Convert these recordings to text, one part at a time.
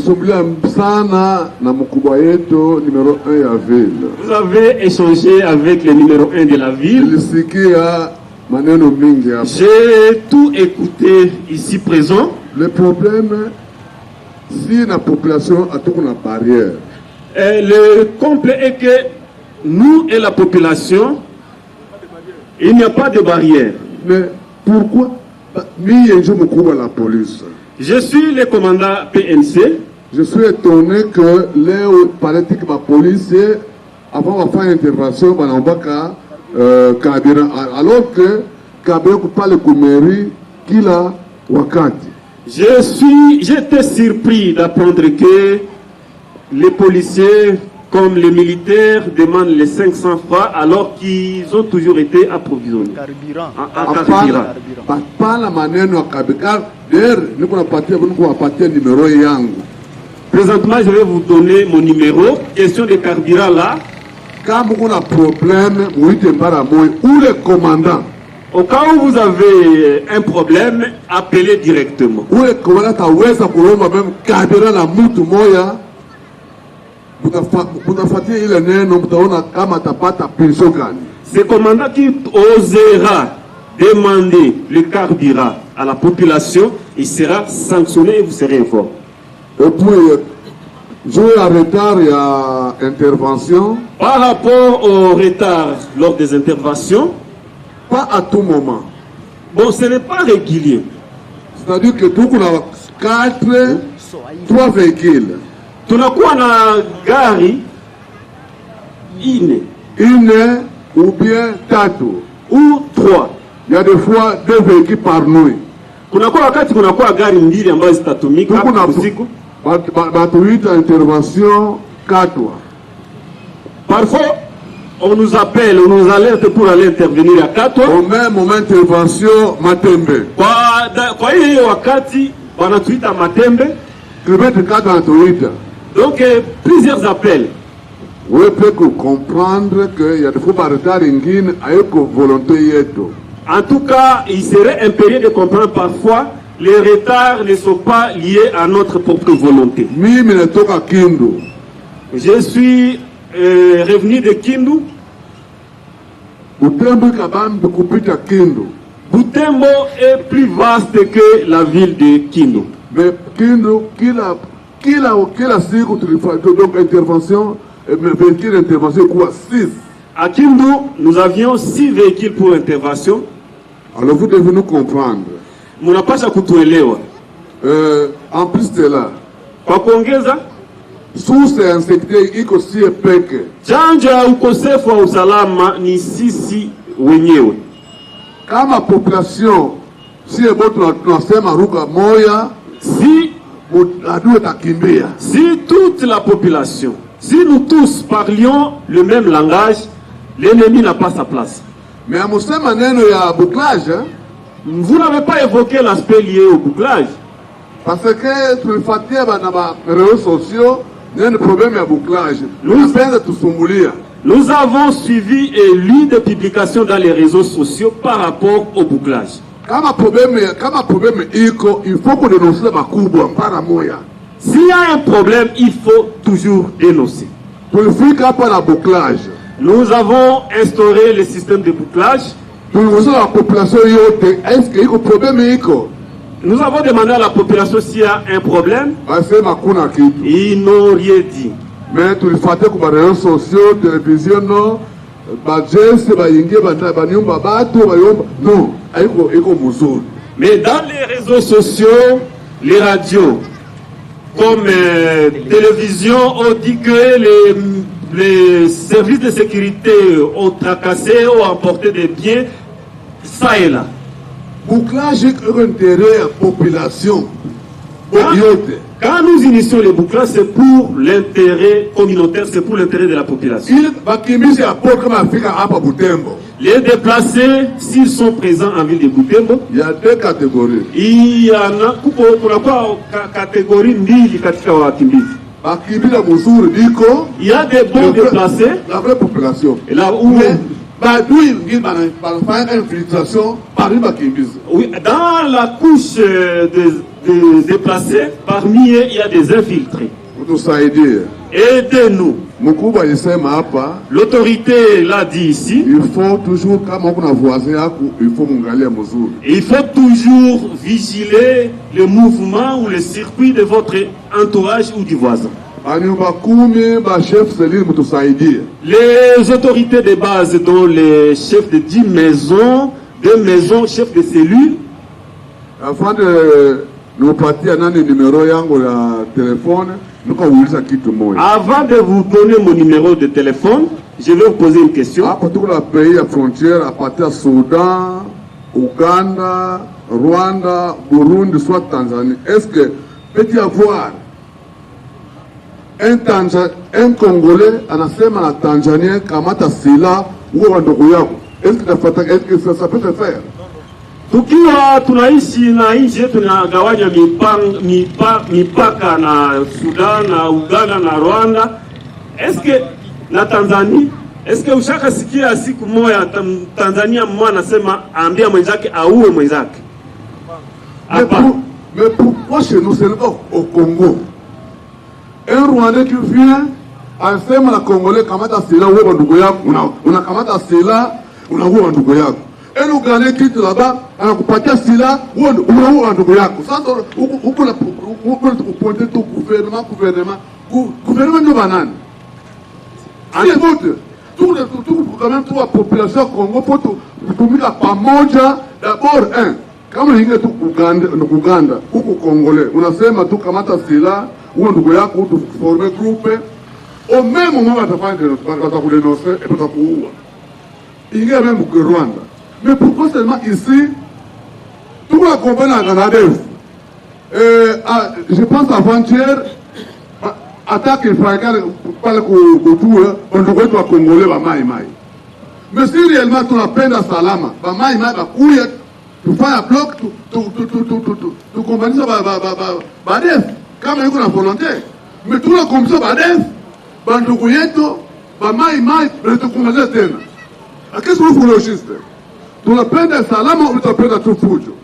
Vous avez échangé avec le numéro 1 de la ville. J'ai tout écouté ici présent. Le problème, si la population a toute une barrière. Le complet est que nous et la population, il n'y a pas de barrière. Mais pourquoi la police? Je suis le commandant PNC. Je suis étonné que les politiques de la police, avant de faire une intervention, alors que Kabila parle de mairie qu'il a wakati. J'étais surpris d'apprendre que les policiers comme les militaires demandent les 500 francs alors qu'ils ont toujours été approvisionnés. Présentement, je vais vous donner mon numéro. Question de carburant là. Quand vous avez un problème, où le commandant? Au cas où vous avez un problème, appelez directement. Où le commandant même carburant la mutu moya. C'est le commandant qui osera demander le carburant à la population, il sera sanctionné et vous serez informé. Et puis, jouer à retard, il y a intervention. Par rapport au retard lors des interventions, pas à tout moment. Bon, ce n'est pas régulier. C'est-à-dire que tout a 3 véhicules. Tunakuwa na gari ine ou bien 4 ou 3. Il y a des fois 2 véhicules par nuit. Kunakuwa wakati kunakuwa gari mbili ambazo zitatumika usiku. Batuita intervention 4. Parfois on nous appelle, on nous alerte pour aller intervenir à 4. Au même moment intervention Matembe. Kwa hiyo wakati wanatuita Matembe. Donc, plusieurs appels. Vous pouvez comprendre qu'il y a des fois par retard avec volonté. En tout cas, il serait impérieux de comprendre parfois les retards ne sont pas liés à notre propre volonté. Je suis revenu de Kindu. Butembo est plus vaste que la ville de Kindu. Mais Kindu, kila siku tulifanya donc intervention, véhicule d'intervention quoi 6. À Kindu, nous avions 6 véhicules pour intervention. Alors vous devez nous comprendre. Munapasha kutuelewa. En plus de là, kwa kuongeza, source ya insécurité iko si peke. Chanjo ya ukosefu wa usalama ni sisi wenyewe. Kama population si eboto tunasema ruka moya, si toute la population, si nous tous parlions le même langage, l'ennemi n'a pas sa place. Mais à Moussema neno ya bouclage, vous n'avez pas évoqué l'aspect lié au bouclage. Parce que tu le fais dans les réseaux sociaux, il y a un problème de bouclage. Nous avons suivi et lu des publications dans les réseaux sociaux par rapport au bouclage. Quand un problème, il faut qu'on dénonce le makubwa para moya. S'il y a un problème, il faut toujours dénoncer. Pour le faire par la bouclage. Nous avons instauré le système de bouclage. Pour la population, est-ce qu'il y a un problème? Nous avons demandé à la population s'il y a un problème. Ils n'ont rien dit. Mais tu le fais sur les réseaux sociaux, télévision, non. Non, mais dans les réseaux sociaux, les radios, comme télévision, on dit que les services de sécurité ont tracassé ou emporté des biens, ça et là. Bouclage est intérêt à la population. Quand nous initions les bouclages, c'est pour l'intérêt communautaire, c'est pour l'intérêt de la population. Les déplacés, s'ils sont présents en ville de Butembo, il y a 2 catégories. Il y en a pour catégorie mbili katika wakimbizi. Il y a des bons déplacés, la vraie population. Et là où infiltration par oui, dans la couche déplacés, parmi eux, il y a des infiltrés. Aidez-nous. L'autorité l'a dit ici. Il faut toujours, il faut toujours vigiler le mouvement ou le circuit de votre entourage ou du voisin. Les autorités de base, dont les chefs de 10 maisons, 2 maisons, chefs de cellules. Avant de nous partir à un numéro de téléphone, avant de vous donner mon numéro de téléphone, je vais vous poser une question. Pour les pays à frontière, à partir de Soudan, Ouganda, Rwanda, Burundi, soit Tanzanie, est-ce que peut y avoir un Congolais en asema la Tanzanie kamata sila ou un Ndogoyako? Est-ce que ça peut se faire? Tukiwa tunaishi na nchi yetu tunagawanya mipaka na Sudan na Uganda na Rwanda, eske na Tanzania, eske ushaka sikia siku moja Tanzania mmoja anasema ambia mwenzake auwe mwenzake? Mais pourquoi chez nous c'est au Congo? Un Rwandais qui vient anasema la Congolais kamata sila uwe ndugu yako, una kamata sila unaua ndugu yako. Un Ougandais qui est là-bas, anakupatia sila unaua ndugu yako. Sasa huko na pointer tout gouvernement ndio banani. Allez-vous tout quand même toute la population Congo faut kutumika pamoja. D'abord kama inge tu Uganda huko Congolais unasema tu kamata sila uwe ndugu yako tu former groupe au même moment watakudenoncer et watakuua. Inge même que Rwanda. Mais pourquoi seulement ici, tout le compagnie à Canadef, je pense avant-hier, attaque Israël par le Koutou, on devrait être Congolais, Maïmaï. Mais si réellement tu as peine à Salama, Maïmaï, tu fais un bloc, tu compagnie ça, Badef, quand même, on a volonté. Mais tout le comme ça, Badef, Bandouyeto, Maïmaï, tu compagnie ça, qu'est-ce que vous voulez juste? Tunapenda salama, utapenda tu fujo.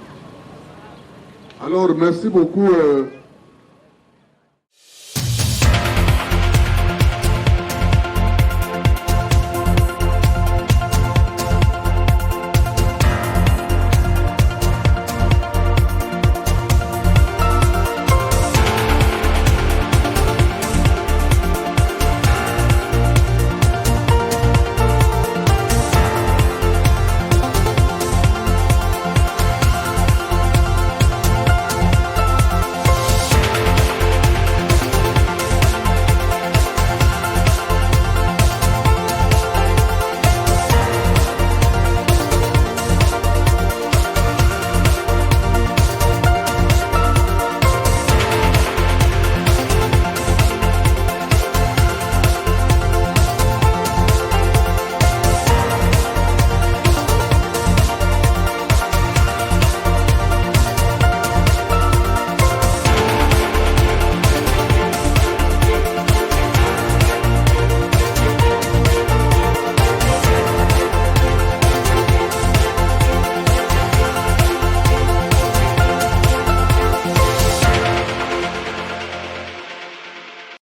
Alors merci beaucoup.